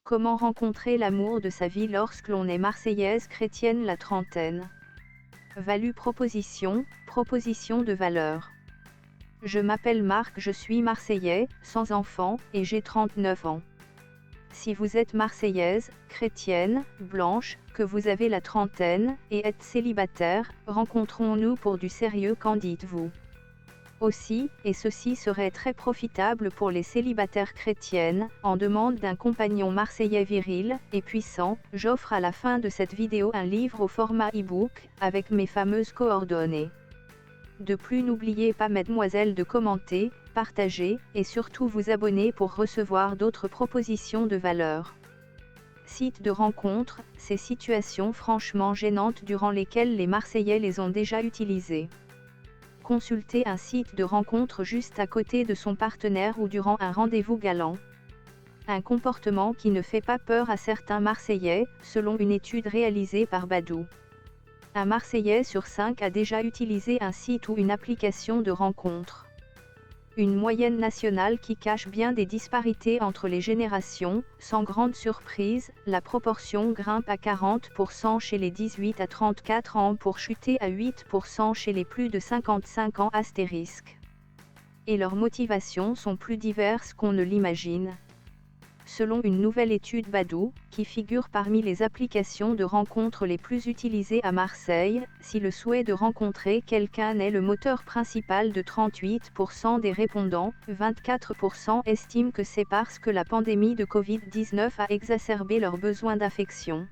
Comment rencontrer l'amour de sa vie lorsque l'on est marseillaise chrétienne la trentaine? Value proposition de valeur. Je m'appelle Marc, je suis marseillais, sans enfant, et j'ai 39 ans. Si vous êtes marseillaise, chrétienne, blanche, que vous avez la trentaine, et êtes célibataire, rencontrons-nous pour du sérieux, qu'en dites-vous? Aussi, et ceci serait très profitable pour les célibataires chrétiennes, en demande d'un compagnon marseillais viril et puissant, j'offre à la fin de cette vidéo un livre au format e-book, avec mes fameuses coordonnées. De plus, n'oubliez pas mademoiselle de commenter, partager, et surtout vous abonner pour recevoir d'autres propositions de valeur. Site de rencontre, ces situations franchement gênantes durant lesquelles les Marseillais les ont déjà utilisées. Consulter un site de rencontre juste à côté de son partenaire ou durant un rendez-vous galant. Un comportement qui ne fait pas peur à certains Marseillais, selon une étude réalisée par Badoo. Un Marseillais sur 5 a déjà utilisé un site ou une application de rencontre. Une moyenne nationale qui cache bien des disparités entre les générations. Sans grande surprise, la proportion grimpe à 40% chez les 18 à 34 ans pour chuter à 8% chez les plus de 55 ans astérisque. Et leurs motivations sont plus diverses qu'on ne l'imagine. Selon une nouvelle étude Badoo, qui figure parmi les applications de rencontres les plus utilisées à Marseille, si le souhait de rencontrer quelqu'un est le moteur principal de 38% des répondants, 24% estiment que c'est parce que la pandémie de Covid-19 a exacerbé leurs besoins d'affection.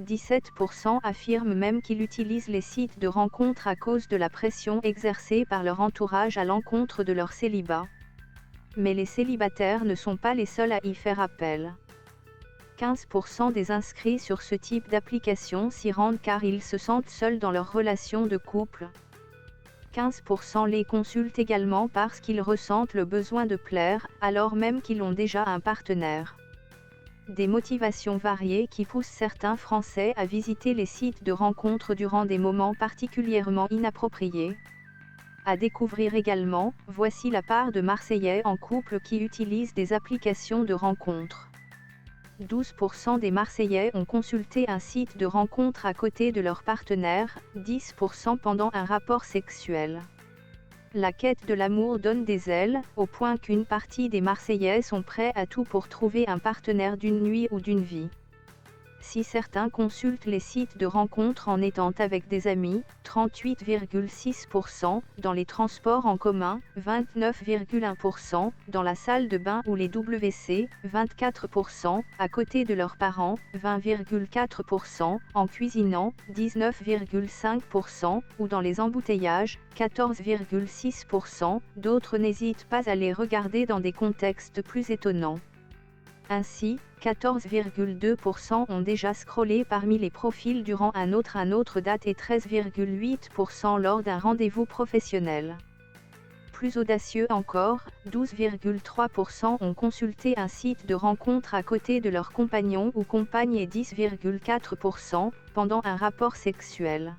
17% affirment même qu'ils utilisent les sites de rencontres à cause de la pression exercée par leur entourage à l'encontre de leur célibat. Mais les célibataires ne sont pas les seuls à y faire appel. 15% des inscrits sur ce type d'application s'y rendent car ils se sentent seuls dans leur relation de couple. 15% les consultent également parce qu'ils ressentent le besoin de plaire, alors même qu'ils ont déjà un partenaire. Des motivations variées qui poussent certains Français à visiter les sites de rencontres durant des moments particulièrement inappropriés. À découvrir également, voici la part de Marseillais en couple qui utilisent des applications de rencontres. 12% des Marseillais ont consulté un site de rencontre à côté de leur partenaire, 10% pendant un rapport sexuel. La quête de l'amour donne des ailes, au point qu'une partie des Marseillais sont prêts à tout pour trouver un partenaire d'une nuit ou d'une vie. Si certains consultent les sites de rencontres en étant avec des amis, 38,6%, dans les transports en commun, 29,1%, dans la salle de bain ou les WC, 24%, à côté de leurs parents, 20,4%, en cuisinant, 19,5%, ou dans les embouteillages, 14,6%, d'autres n'hésitent pas à les regarder dans des contextes plus étonnants. Ainsi, 14,2% ont déjà scrollé parmi les profils durant un autre date et 13,8% lors d'un rendez-vous professionnel. Plus audacieux encore, 12,3% ont consulté un site de rencontre à côté de leur compagnon ou compagne et 10,4% pendant un rapport sexuel.